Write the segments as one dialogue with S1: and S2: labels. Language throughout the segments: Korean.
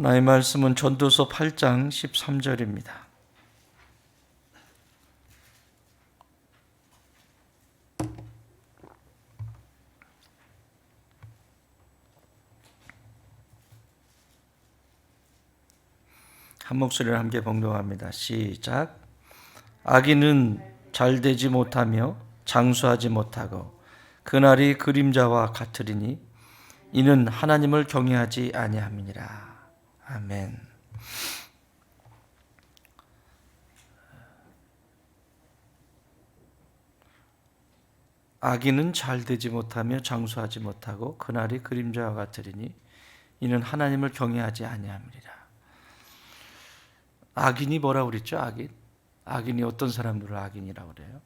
S1: 하나님의 말씀은 전도서 8장 13절입니다. 한 목소리를 함께 봉독합니다. 시작. 악인은 잘되지 못하며 장수하지 못하고 그날이 그림자와 같으리니 이는 하나님을 경외하지 아니함이니라. 아멘. 악인은 잘되지 못하며 장수하지 못하고 그날이 그림자와 같으리니 이는 하나님을 경외하지 아니함이니라. 악인이 뭐라고 그랬죠? 악인이 어떤 사람들을 악인이라고 그래요?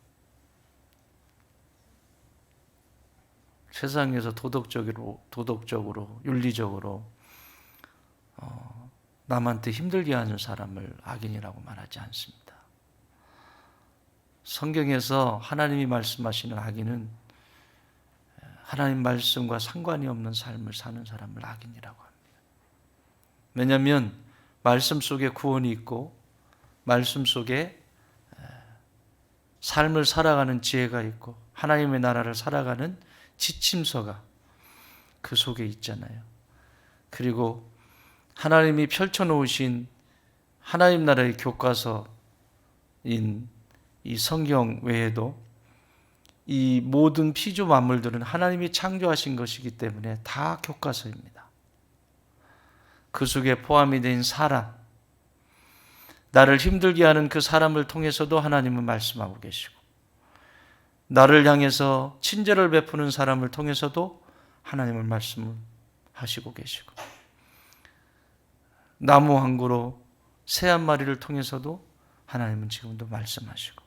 S1: 세상에서 도덕적으로 윤리적으로 남한테 힘들게 하는 사람을 악인이라고 말하지 않습니다. 성경에서 하나님이 말씀하시는 악인은 하나님 말씀과 상관이 없는 삶을 사는 사람을 악인이라고 합니다. 왜냐하면 말씀 속에 구원이 있고 말씀 속에 삶을 살아가는 지혜가 있고 하나님의 나라를 살아가는 지침서가 그 속에 있잖아요. 그리고 하나님이 펼쳐놓으신 하나님 나라의 교과서인 이 성경 외에도 이 모든 피조 만물들은 하나님이 창조하신 것이기 때문에 다 교과서입니다. 그 속에 포함이 된 사람, 나를 힘들게 하는 그 사람을 통해서도 하나님은 말씀하고 계시고, 나를 향해서 친절을 베푸는 사람을 통해서도 하나님은 말씀하시고 계시고, 나무 한 그루, 새 한 마리를 통해서도 하나님은 지금도 말씀하시고,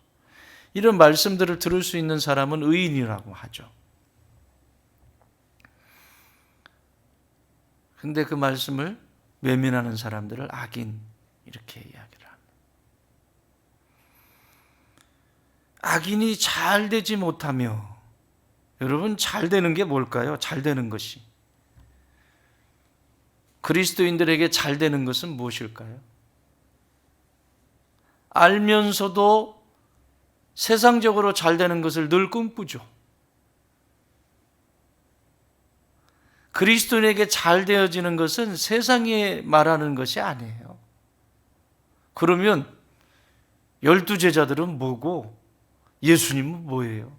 S1: 이런 말씀들을 들을 수 있는 사람은 의인이라고 하죠. 근데 그 말씀을 외면하는 사람들을 악인 이렇게 이야기를 합니다. 악인이 잘 되지 못하며, 여러분 잘 되는 게 뭘까요? 잘 되는 것이, 그리스도인들에게 잘 되는 것은 무엇일까요? 알면서도 세상적으로 잘 되는 것을 늘 꿈꾸죠. 그리스도인에게 잘 되어지는 것은 세상이 말하는 것이 아니에요. 그러면 12제자들은 뭐고 예수님은 뭐예요?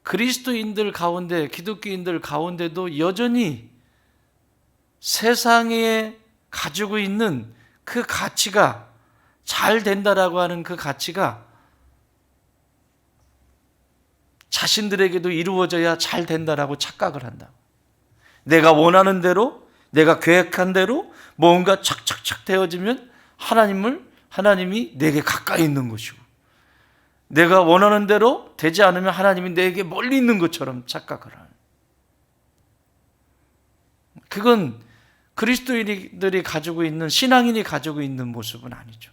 S1: 그리스도인들 가운데, 기독교인들 가운데도 여전히 세상에 가지고 있는 그 가치가, 잘 된다라고 하는 그 가치가 자신들에게도 이루어져야 잘 된다라고 착각을 한다. 내가 원하는 대로, 내가 계획한 대로 뭔가 착착착 되어지면 하나님이 내게 가까이 있는 것이고, 내가 원하는 대로 되지 않으면 하나님이 내게 멀리 있는 것처럼 착각을 하는. 그건 그리스도인들이 가지고 있는, 신앙인이 가지고 있는 모습은 아니죠.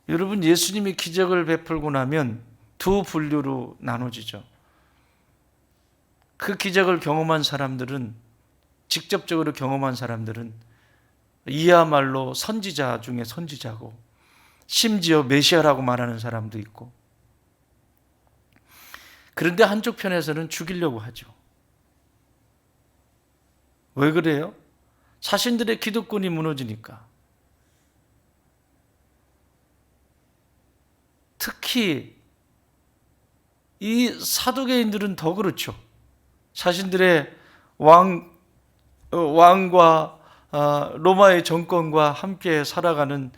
S1: 여러분, 예수님이 기적을 베풀고 나면 두 분류로 나눠지죠. 그 기적을 경험한 사람들은, 직접적으로 경험한 사람들은 이야말로 선지자 중에 선지자고, 심지어 메시아라고 말하는 사람도 있고, 그런데 한쪽 편에서는 죽이려고 하죠. 왜 그래요? 자신들의 기득권이 무너지니까. 특히 이 사두개인들은 더 그렇죠. 자신들의 왕과 로마의 정권과 함께 살아가는,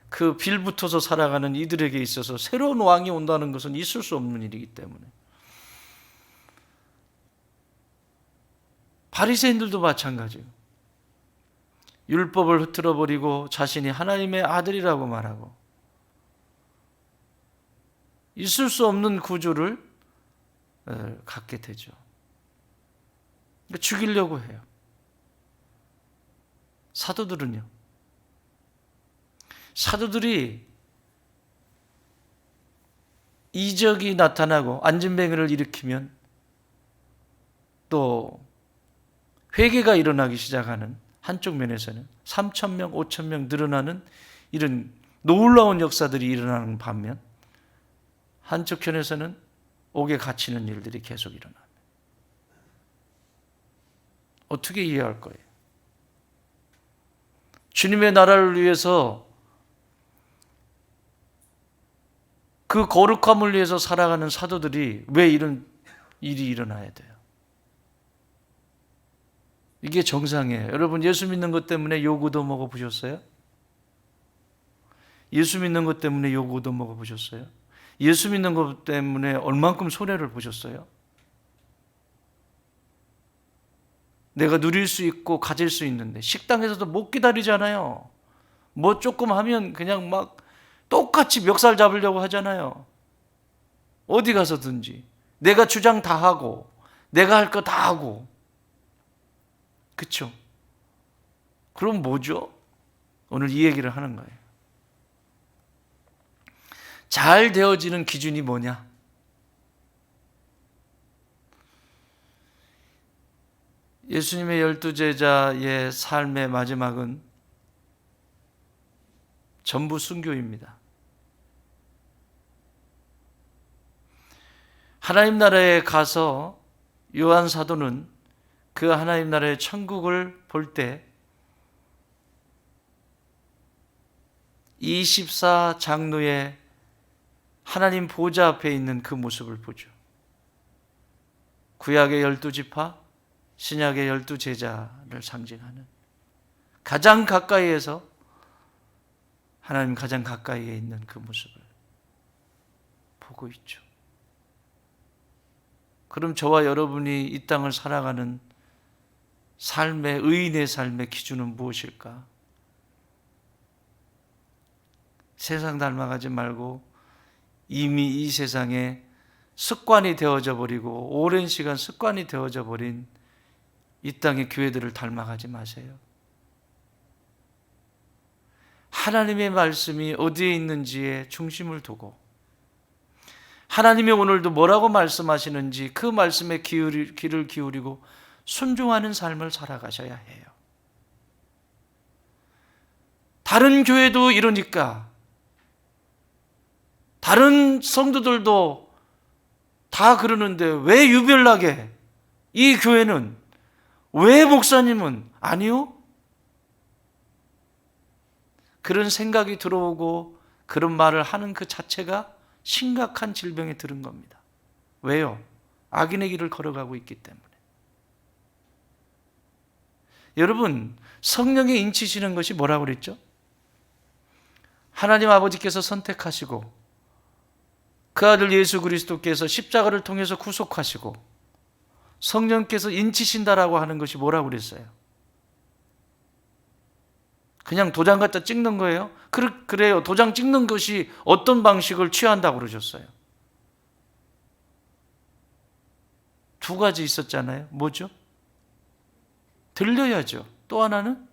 S1: 그 빌붙어서 살아가는 이들에게 있어서 새로운 왕이 온다는 것은 있을 수 없는 일이기 때문에. 바리새인들도 마찬가지예요. 율법을 흐트러버리고 자신이 하나님의 아들이라고 말하고, 있을 수 없는 구조를 갖게 되죠. 죽이려고 해요. 사도들은요, 사도들이 이적이 나타나고 안진뱅이를 일으키면 또 회개가 일어나기 시작하는, 한쪽 면에서는 3,000명, 5,000명 늘어나는 이런 놀라운 역사들이 일어나는 반면, 한쪽 편에서는 옥에 갇히는 일들이 계속 일어납니다. 어떻게 이해할 거예요? 주님의 나라를 위해서, 그 거룩함을 위해서 살아가는 사도들이 왜 이런 일이 일어나야 돼요? 이게 정상이에요. 여러분, 예수 믿는 것 때문에 요구도 먹어보셨어요? 예수 믿는 것 때문에 요구도 먹어보셨어요? 예수 믿는 것 때문에 얼만큼 손해를 보셨어요? 내가 누릴 수 있고 가질 수 있는데 식당에서도 못 기다리잖아요. 뭐 조금 하면 그냥 막 똑같이 멱살 잡으려고 하잖아요. 어디 가서든지 내가 주장 다 하고 내가 할 거 다 하고. 그렇죠? 그럼 뭐죠? 오늘 이 얘기를 하는 거예요. 잘 되어지는 기준이 뭐냐? 예수님의 12제자의 삶의 마지막은 전부 순교입니다. 하나님 나라에 가서 요한 사도는 그 하나님 나라의 천국을 볼 때 24 장로의 하나님 보좌 앞에 있는 그 모습을 보죠. 구약의 12지파, 신약의 12제자를 상징하는, 가장 가까이에서 하나님 가장 가까이에 있는 그 모습을 보고 있죠. 그럼 저와 여러분이 이 땅을 살아가는 삶의, 의인의 삶의 기준은 무엇일까? 세상 닮아가지 말고 이미 이 세상에 습관이 되어져 버리고 오랜 시간 습관이 되어져 버린 이 땅의 교회들을 닮아가지 마세요. 하나님의 말씀이 어디에 있는지에 중심을 두고, 하나님이 오늘도 뭐라고 말씀하시는지 그 말씀에 귀를 기울이고 순종하는 삶을 살아가셔야 해요. 다른 교회도 이러니까, 다른 성도들도 다 그러는데 왜 유별나게 이 교회는, 왜 목사님은 아니요? 그런 생각이 들어오고 그런 말을 하는 그 자체가 심각한 질병에 들은 겁니다. 왜요? 악인의 길을 걸어가고 있기 때문에. 여러분, 성령에 인치시는 것이 뭐라고 그랬죠? 하나님 아버지께서 선택하시고 그 아들 예수 그리스도께서 십자가를 통해서 구속하시고 성령께서 인치신다라고 하는 것이 뭐라고 그랬어요? 그냥 도장 갖다 찍는 거예요? 그래요. 도장 찍는 것이 어떤 방식을 취한다고 그러셨어요? 두 가지 있었잖아요. 뭐죠? 들려야죠. 또 하나는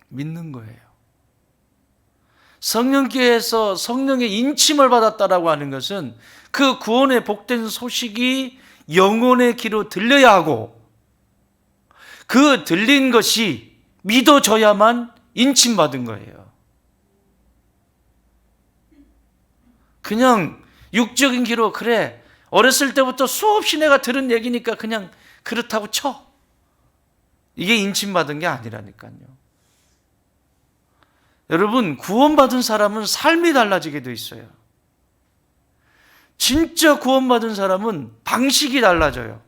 S1: 믿는 거예요. 성령께서 성령의 인침을 받았다라고 하는 것은 그 구원의 복된 소식이 영혼의 귀로 들려야 하고, 그 들린 것이 믿어져야만 인침받은 거예요. 그냥 육적인 귀로, 그래, 어렸을 때부터 수없이 내가 들은 얘기니까 그냥 그렇다고 쳐. 이게 인침받은 게 아니라니까요. 여러분, 구원받은 사람은 삶이 달라지게 돼 있어요. 진짜 구원받은 사람은 방식이 달라져요.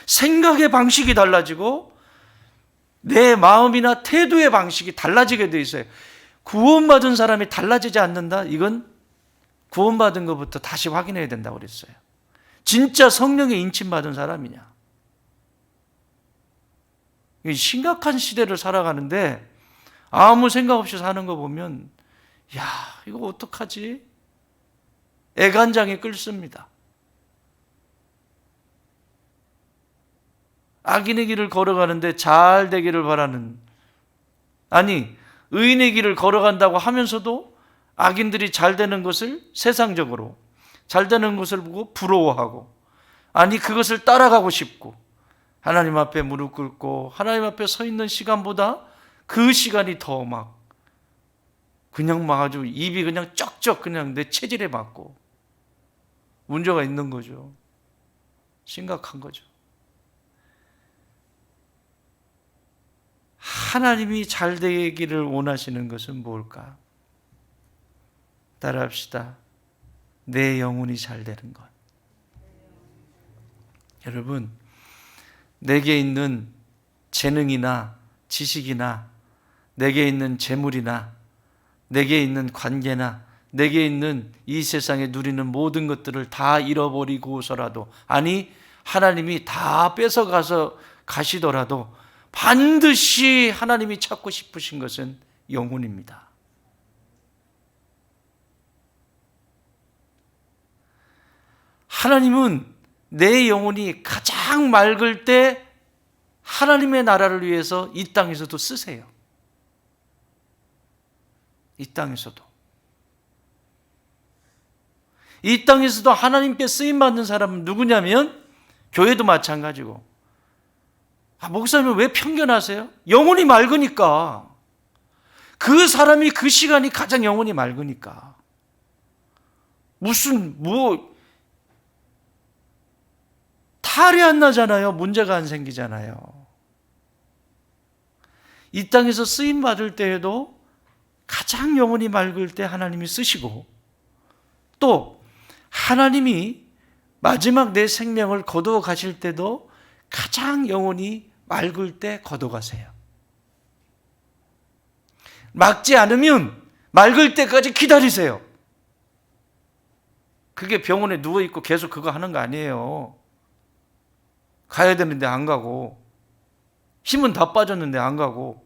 S1: 생각의 방식이 달라지고 내 마음이나 태도의 방식이 달라지게 돼 있어요. 구원받은 사람이 달라지지 않는다? 이건 구원받은 것부터 다시 확인해야 된다고 그랬어요. 진짜 성령의 인침받은 사람이냐? 심각한 시대를 살아가는데 아무 생각 없이 사는 거 보면, 야, 이거 어떡하지? 애간장이 끓습니다. 악인의 길을 걸어가는데 잘 되기를 바라는, 아니, 의인의 길을 걸어간다고 하면서도 악인들이 잘 되는 것을 세상적으로 잘 되는 것을 보고 부러워하고, 아니 그것을 따라가고 싶고, 하나님 앞에 무릎 꿇고 하나님 앞에 서 있는 시간보다 그 시간이 더 막 그냥 막 아주 입이 그냥 쩍쩍 그냥 내 체질에 맞고, 문제가 있는 거죠. 심각한 거죠. 하나님이 잘 되기를 원하시는 것은 뭘까? 따라합시다. 내 영혼이 잘 되는 것. 여러분, 내게 있는 재능이나 지식이나 내게 있는 재물이나 내게 있는 관계나 내게 있는 이 세상에 누리는 모든 것들을 다 잃어버리고서라도, 아니 하나님이 다 뺏어가서 가시더라도 반드시 하나님이 찾고 싶으신 것은 영혼입니다. 하나님은 내 영혼이 가장 맑을 때 하나님의 나라를 위해서 이 땅에서도 쓰세요. 이 땅에서도. 이 땅에서도 하나님께 쓰임받는 사람은 누구냐면, 교회도 마찬가지고. 목사님은 왜 편견하세요? 영혼이 맑으니까. 그 사람이 그 시간이 가장 영혼이 맑으니까. 무슨 탈이 안 나잖아요. 문제가 안 생기잖아요. 이 땅에서 쓰임 받을 때에도 가장 영혼이 맑을 때 하나님이 쓰시고, 또 하나님이 마지막 내 생명을 거두어 가실 때도 가장 영혼이 맑을 때 거두어 가세요. 맑지 않으면 맑을 때까지 기다리세요. 그게 병원에 누워있고 계속 그거 하는 거 아니에요. 가야 되는데 안 가고, 힘은 다 빠졌는데 안 가고,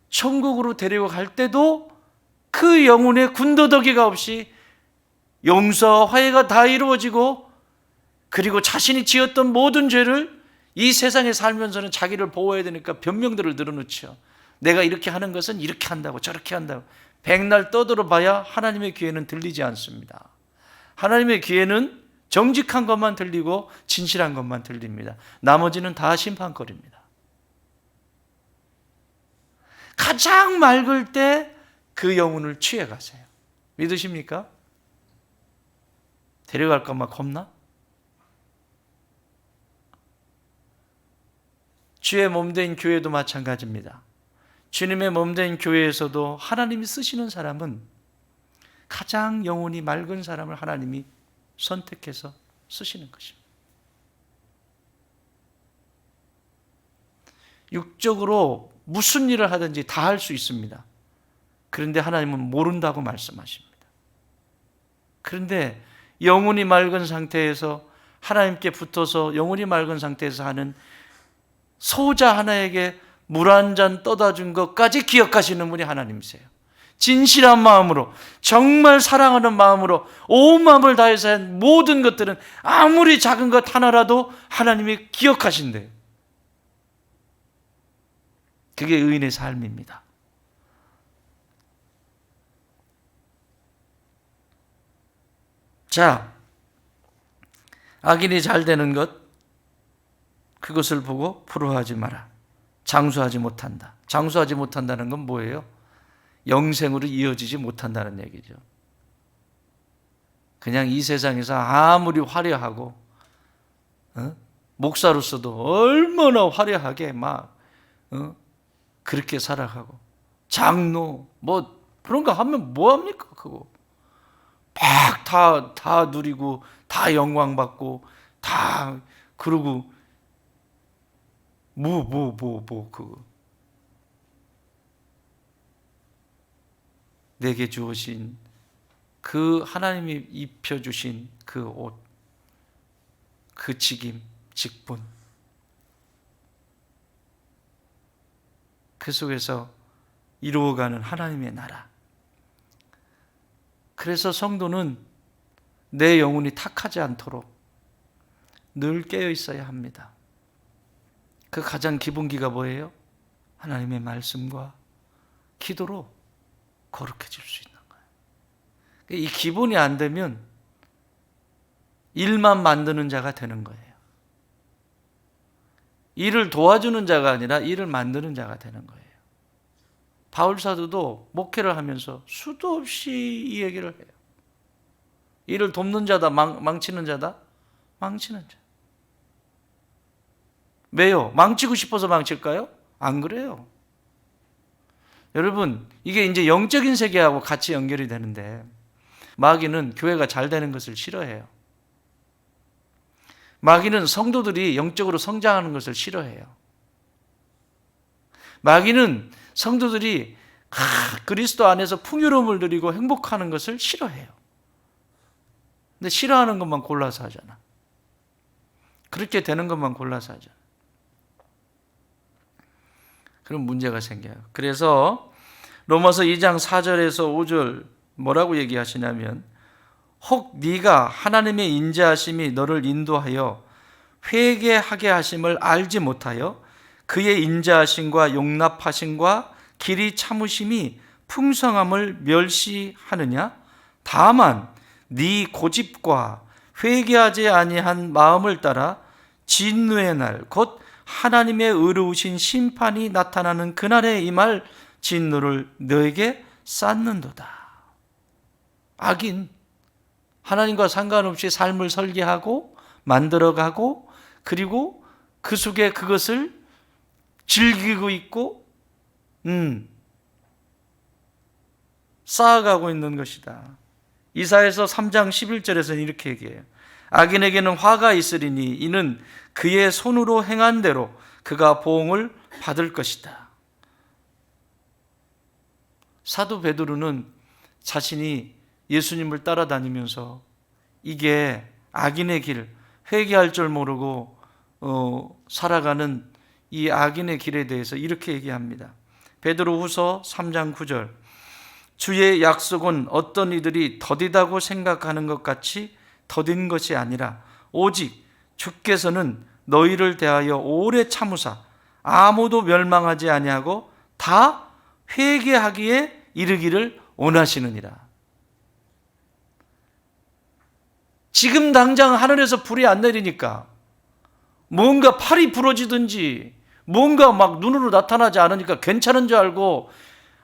S1: 천국으로 데리고 갈 때도 그 영혼의 군더더기가 없이 용서, 화해가 다 이루어지고, 그리고 자신이 지었던 모든 죄를 이 세상에 살면서는 자기를 보호해야 되니까 변명들을 늘어놓죠. 내가 이렇게 하는 것은 이렇게 한다고 저렇게 한다고. 백날 떠들어봐야 하나님의 귀에는 들리지 않습니다. 하나님의 귀에는 정직한 것만 들리고 진실한 것만 들립니다. 나머지는 다 심판거리입니다. 가장 맑을 때 그 영혼을 취해가세요. 믿으십니까? 데려갈까 막 겁나? 주의 몸된 교회도 마찬가지입니다. 주님의 몸된 교회에서도 하나님이 쓰시는 사람은 가장 영혼이 맑은 사람을 하나님이 선택해서 쓰시는 것입니다. 육적으로 무슨 일을 하든지 다 할 수 있습니다. 그런데 하나님은 모른다고 말씀하십니다. 그런데 영혼이 맑은 상태에서 하나님께 붙어서 영혼이 맑은 상태에서 하는 소자 하나에게 물 한 잔 떠다 준 것까지 기억하시는 분이 하나님이세요. 진실한 마음으로, 정말 사랑하는 마음으로 온 마음을 다해서 한 모든 것들은 아무리 작은 것 하나라도 하나님이 기억하신대요. 그게 의인의 삶입니다. 자, 악인이 잘 되는 것, 그것을 보고 부러워하지 마라. 장수하지 못한다. 장수하지 못한다는 건 뭐예요? 영생으로 이어지지 못한다는 얘기죠. 그냥 이 세상에서 아무리 화려하고, 목사로서도 얼마나 화려하게 막 그렇게 살아가고, 장로 뭐 그런 거 하면 뭐합니까? 그거 막 다 누리고 다 영광 받고 다 그러고 그거 내게 주어진 그 하나님이 입혀주신 그 옷, 그 직임, 직분, 그 속에서 이루어가는 하나님의 나라. 그래서 성도는 내 영혼이 탁하지 않도록 늘 깨어 있어야 합니다. 그 가장 기본기가 뭐예요? 하나님의 말씀과 기도로 거룩해질 수 있는 거예요. 이 기본이 안 되면 일만 만드는 자가 되는 거예요. 일을 도와주는 자가 아니라 일을 만드는 자가 되는 거예요. 바울 사도도 목회를 하면서 수도 없이 이 얘기를 해요. 일을 돕는 자다, 망치는 자다? 망치는 자. 왜요? 망치고 싶어서 망칠까요? 안 그래요. 여러분, 이게 이제 영적인 세계하고 같이 연결이 되는데, 마귀는 교회가 잘 되는 것을 싫어해요. 마귀는 성도들이 영적으로 성장하는 것을 싫어해요. 마귀는 성도들이 그리스도 안에서 풍요로움을 누리고 행복하는 것을 싫어해요. 근데 싫어하는 것만 골라서 하잖아. 그렇게 되는 것만 골라서 하잖아. 그럼 문제가 생겨요. 그래서 로마서 2장 4절에서 5절 뭐라고 얘기하시냐면, 혹 네가 하나님의 인자하심이 너를 인도하여 회개하게 하심을 알지 못하여 그의 인자하심과 용납하심과 길이 참으심이 풍성함을 멸시하느냐? 다만 네 고집과 회개하지 아니한 마음을 따라 진노의 날 곧 하나님의 의로우신 심판이 나타나는 그날에 임할 진노를 너에게 쌓는도다. 악인, 하나님과 상관없이 삶을 설계하고 만들어가고 그리고 그 속에 그것을 즐기고 있고 쌓아가고 있는 것이다. 이사야서 3장 11절에서는 이렇게 얘기해요. 악인에게는 화가 있으리니 이는 그의 손으로 행한 대로 그가 보응을 받을 것이다. 사도 베드로는 자신이 예수님을 따라다니면서 이게 악인의 길, 회개할 줄 모르고 살아가는 이 악인의 길에 대해서 이렇게 얘기합니다. 베드로후서 3장 9절, 주의 약속은 어떤 이들이 더디다고 생각하는 것 같이 더딘 것이 아니라 오직 주께서는 너희를 대하여 오래 참으사 아무도 멸망하지 아니하고 다 회개하기에 이르기를 원하시느니라. 지금 당장 하늘에서 불이 안 내리니까, 뭔가 팔이 부러지든지 뭔가 막 눈으로 나타나지 않으니까 괜찮은 줄 알고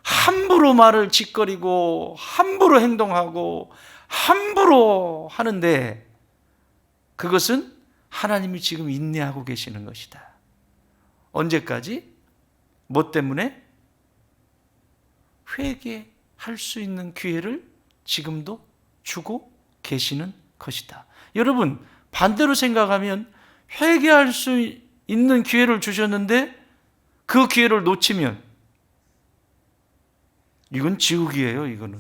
S1: 함부로 말을 짓거리고 함부로 행동하고 함부로 하는데, 그것은 하나님이 지금 인내하고 계시는 것이다. 언제까지? 뭐 때문에? 회개할 수 있는 기회를 지금도 주고 계시는 것이다. 여러분, 반대로 생각하면 회개할 수 있는 기회를 주셨는데 그 기회를 놓치면 이건 지옥이에요. 이거는.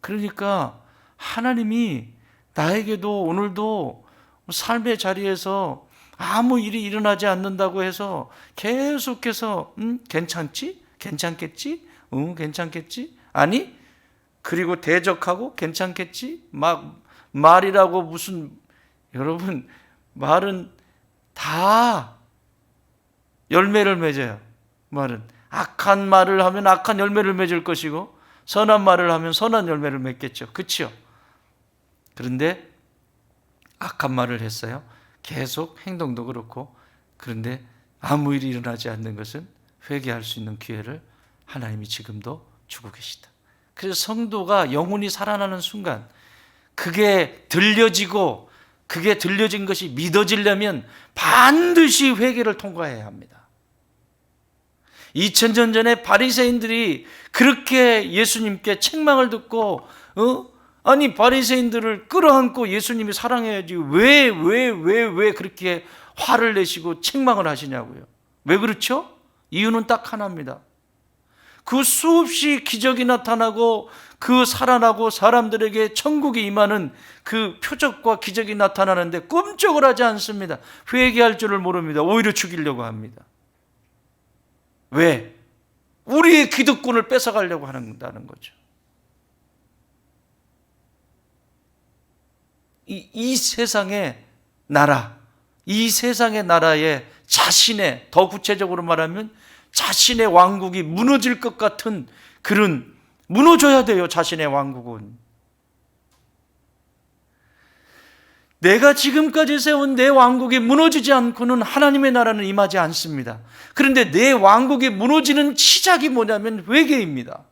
S1: 그러니까 하나님이 나에게도 오늘도 삶의 자리에서 아무 일이 일어나지 않는다고 해서 계속해서 괜찮지? 괜찮겠지? 괜찮겠지? 아니, 그리고 대적하고 괜찮겠지? 막 말이라고 무슨, 여러분, 말은 다 열매를 맺어요. 말은 악한 말을 하면 악한 열매를 맺을 것이고 선한 말을 하면 선한 열매를 맺겠죠. 그렇죠? 그런데 악한 말을 했어요. 계속 행동도 그렇고, 그런데 아무 일이 일어나지 않는 것은 회개할 수 있는 기회를 하나님이 지금도 주고 계시다. 그래서 성도가 영혼이 살아나는 순간 그게 들려지고, 그게 들려진 것이 믿어지려면 반드시 회개를 통과해야 합니다. 2000년 전에 바리새인들이 그렇게 예수님께 책망을 듣고 아니 바리새인들을 끌어안고 예수님이 사랑해야지 왜 그렇게 화를 내시고 책망을 하시냐고요. 왜 그렇죠? 이유는 딱 하나입니다. 그 수없이 기적이 나타나고 그 살아나고 사람들에게 천국이 임하는 그 표적과 기적이 나타나는데 꿈쩍을 하지 않습니다. 회개할 줄을 모릅니다. 오히려 죽이려고 합니다. 왜? 우리의 기득권을 뺏어가려고 한다는 거죠. 이 세상의 나라, 이 세상의 나라의 자신의, 더 구체적으로 말하면 자신의 왕국이 무너질 것 같은 그런, 무너져야 돼요. 자신의 왕국은. 내가 지금까지 세운 내 왕국이 무너지지 않고는 하나님의 나라는 임하지 않습니다. 그런데 내 왕국이 무너지는 시작이 뭐냐면 회개입니다.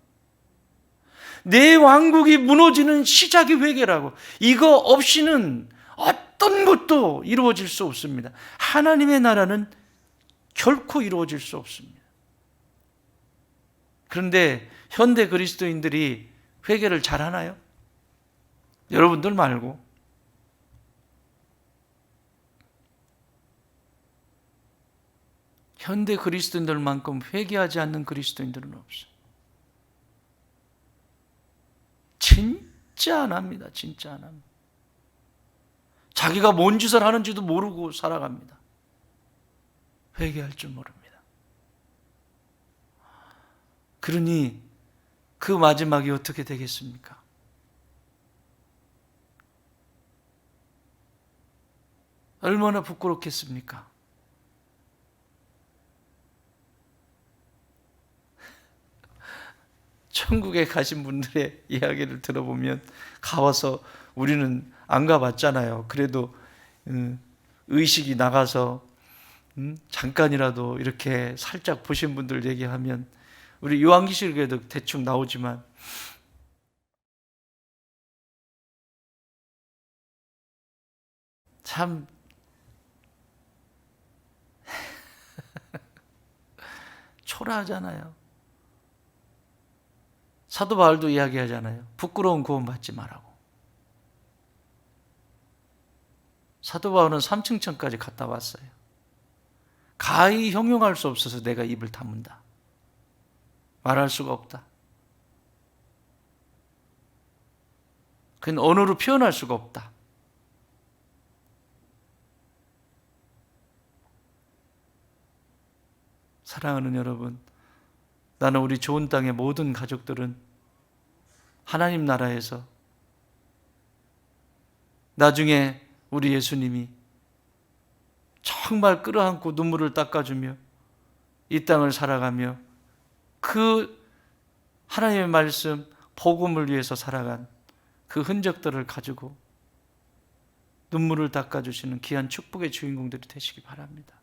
S1: 내 왕국이 무너지는 시작이 회개라고. 이거 없이는 어떤 것도 이루어질 수 없습니다. 하나님의 나라는 결코 이루어질 수 없습니다. 그런데 현대 그리스도인들이 회개를 잘하나요? 여러분들 말고. 현대 그리스도인들만큼 회개하지 않는 그리스도인들은 없어요. 진짜 안 합니다. 진짜 안 합니다. 자기가 뭔 짓을 하는지도 모르고 살아갑니다. 회개할 줄 모릅니다. 그러니 그 마지막이 어떻게 되겠습니까? 얼마나 부끄럽겠습니까? 천국에 가신 분들의 이야기를 들어보면, 가와서 우리는 안 가봤잖아요. 그래도 의식이 나가서 잠깐이라도 이렇게 살짝 보신 분들 얘기하면, 우리 요한계시록에도 대충 나오지만 참 초라하잖아요. 사도 바울도 이야기하잖아요. 부끄러운 구원 받지 말라고. 사도 바울은 3층천까지 갔다 왔어요. 가히 형용할 수 없어서 내가 입을 다문다. 말할 수가 없다. 그건 언어로 표현할 수가 없다. 사랑하는 여러분, 나는 우리 좋은 땅의 모든 가족들은 하나님 나라에서 나중에 우리 예수님이 정말 끌어안고 눈물을 닦아주며 이 땅을 살아가며 그 하나님의 말씀, 복음을 위해서 살아간 그 흔적들을 가지고 눈물을 닦아주시는 귀한 축복의 주인공들이 되시기 바랍니다.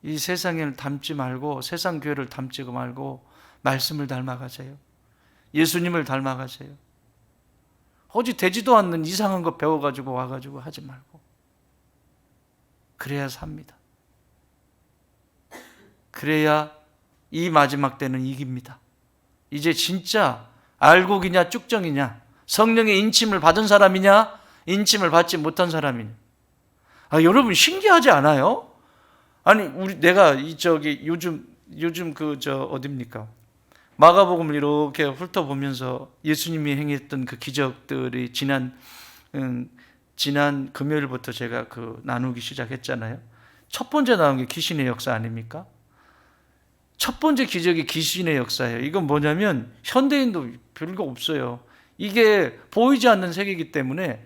S1: 이 세상을 닮지 말고, 세상 교회를 닮지 말고 말씀을 닮아가세요. 예수님을 닮아가세요. 어디 되지도 않는 이상한 거 배워가지고 와가지고 하지 말고. 그래야 삽니다. 그래야 이 마지막 때는 이깁니다. 이제 진짜 알곡이냐 쭉정이냐, 성령의 인침을 받은 사람이냐, 인침을 받지 못한 사람이냐. 여러분 신기하지 않아요? 아니, 내가 요즘 어딥니까? 마가복음을 이렇게 훑어보면서 예수님이 행했던 그 기적들이 지난 금요일부터 제가 나누기 시작했잖아요. 첫 번째 나온 게 귀신의 역사 아닙니까? 첫 번째 기적이 귀신의 역사예요. 이건 뭐냐면 현대인도 별거 없어요. 이게 보이지 않는 세계이기 때문에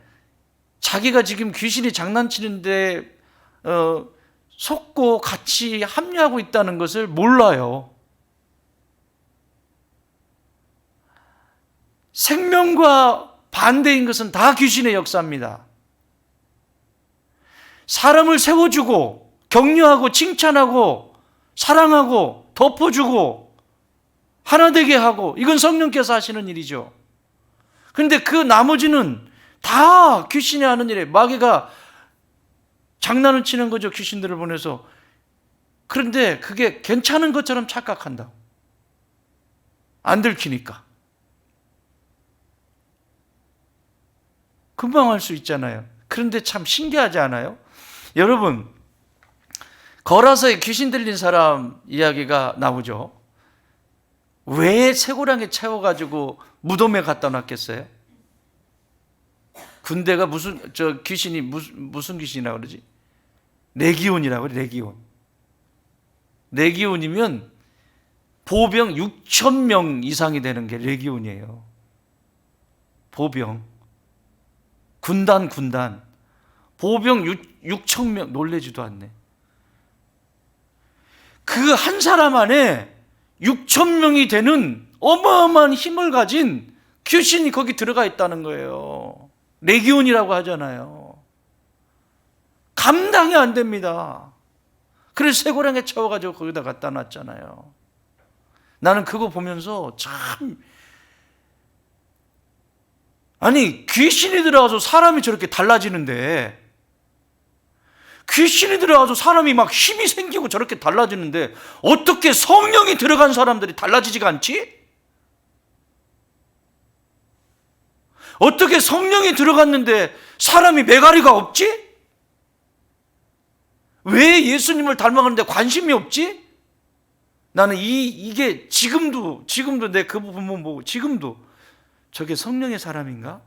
S1: 자기가 지금 귀신이 장난치는데 속고 같이 합류하고 있다는 것을 몰라요. 생명과 반대인 것은 다 귀신의 역사입니다. 사람을 세워주고 격려하고 칭찬하고 사랑하고 덮어주고 하나 되게 하고, 이건 성령께서 하시는 일이죠. 그런데 그 나머지는 다 귀신이 하는 일이에요. 마귀가 장난을 치는 거죠. 귀신들을 보내서. 그런데 그게 괜찮은 것처럼 착각한다. 안 들키니까. 금방 할 수 있잖아요. 그런데 참 신기하지 않아요? 여러분, 거라서에 귀신 들린 사람 이야기가 나오죠. 왜 쇠고랑에 채워가지고 무덤에 갖다 놨겠어요? 군대가 귀신이 무슨 귀신이라고 그러지? 레기온이라고 그래, 레기온. 레기온이면 보병 6,000명 이상이 되는 게 레기온이에요. 보병. 군단. 보병 6,000명, 놀래지도 않네. 그 한 사람 안에 6천 명이 되는 어마어마한 힘을 가진 귀신이 거기 들어가 있다는 거예요. 레기온이라고 하잖아요. 감당이 안 됩니다. 그래서 쇠고랑에 채워가지고 거기다 갖다 놨잖아요. 나는 그거 보면서 참, 아니 귀신이 들어가서 사람이 저렇게 달라지는데, 귀신이 들어가서 사람이 막 힘이 생기고 저렇게 달라지는데 어떻게 성령이 들어간 사람들이 달라지지가 않지? 어떻게 성령이 들어갔는데 사람이 매가리가 없지? 왜 예수님을 닮아가는데 관심이 없지? 나는 이게 지금도 내 그 부분 보고 지금도 저게 성령의 사람인가?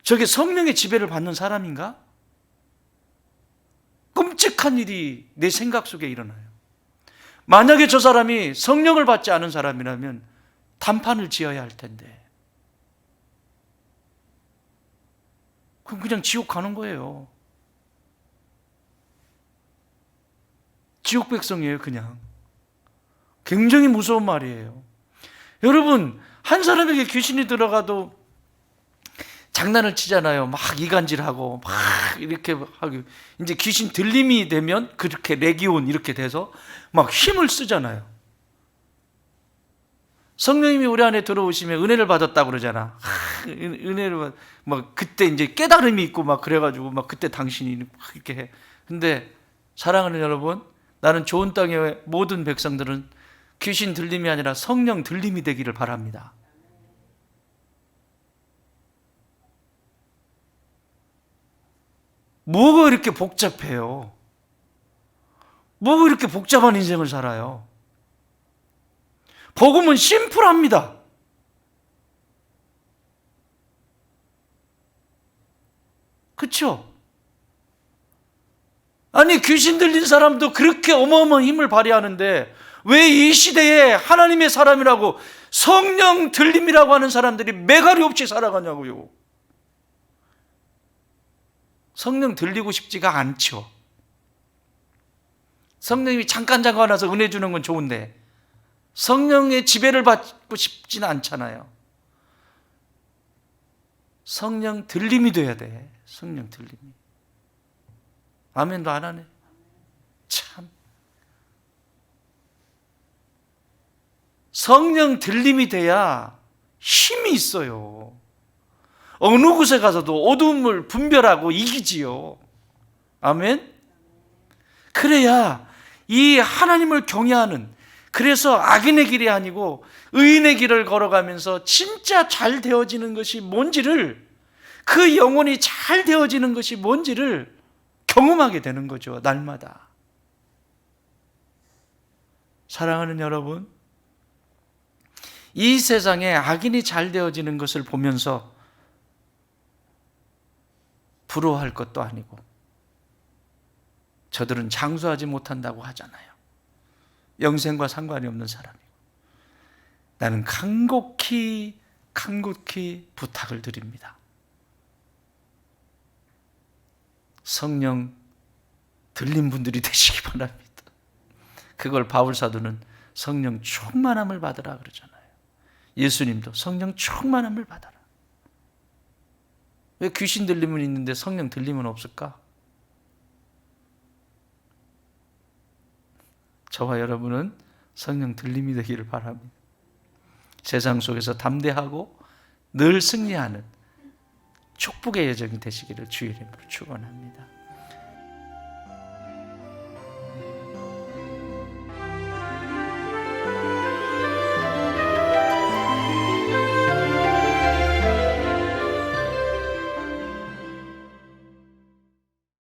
S1: 저게 성령의 지배를 받는 사람인가? 끔찍한 일이 내 생각 속에 일어나요. 만약에 저 사람이 성령을 받지 않은 사람이라면 단판을 지어야 할 텐데, 그럼 그냥 지옥 가는 거예요. 지옥 백성이에요, 그냥. 굉장히 무서운 말이에요. 여러분, 한 사람에게 귀신이 들어가도 장난을 치잖아요. 막 이간질하고 막 이렇게 하고, 이제 귀신 들림이 되면 그렇게 레기온 이렇게 돼서 막 힘을 쓰잖아요. 성령님이 우리 안에 들어오시면 은혜를 받았다고 그러잖아. 은혜를 막 그때 이제 깨달음이 있고 막 그래가지고 막 그때 당신이 막 이렇게 해. 근데 사랑하는 여러분, 나는 좋은 땅의 모든 백성들은 귀신 들림이 아니라 성령 들림이 되기를 바랍니다. 뭐가 이렇게 복잡해요? 뭐가 이렇게 복잡한 인생을 살아요? 복음은 심플합니다. 그렇죠? 아니 귀신 들린 사람도 그렇게 어마어마한 힘을 발휘하는데 왜 이 시대에 하나님의 사람이라고 성령 들림이라고 하는 사람들이 매가리 없이 살아가냐고요. 성령 들리고 싶지가 않죠. 성령이 잠깐 와서 은혜 주는 건 좋은데 성령의 지배를 받고 싶지는 않잖아요. 성령 들림이 돼야 돼. 성령 들림이. 아멘도 안 하네. 참. 성령 들림이 돼야 힘이 있어요. 어느 곳에 가서도 어둠을 분별하고 이기지요. 아멘. 그래야 이 하나님을 경외하는, 그래서 악인의 길이 아니고 의인의 길을 걸어가면서 진짜 잘 되어지는 것이 뭔지를, 그 영혼이 잘 되어지는 것이 뭔지를 경험하게 되는 거죠. 날마다. 사랑하는 여러분, 이 세상에 악인이 잘 되어지는 것을 보면서 부러워할 것도 아니고, 저들은 장수하지 못한다고 하잖아요. 영생과 상관이 없는 사람이고. 나는 간곡히 부탁을 드립니다. 성령 들린 분들이 되시기 바랍니다. 그걸 바울 사도는 성령 충만함을 받으라 그러잖아요. 예수님도 성령 충만함을 받아라. 왜 귀신 들림은 있는데 성령 들림은 없을까? 저와 여러분은 성령 들림이 되기를 바랍니다. 세상 속에서 담대하고 늘 승리하는 축복의 여정이 되시기를 주의 이름으로 축원합니다.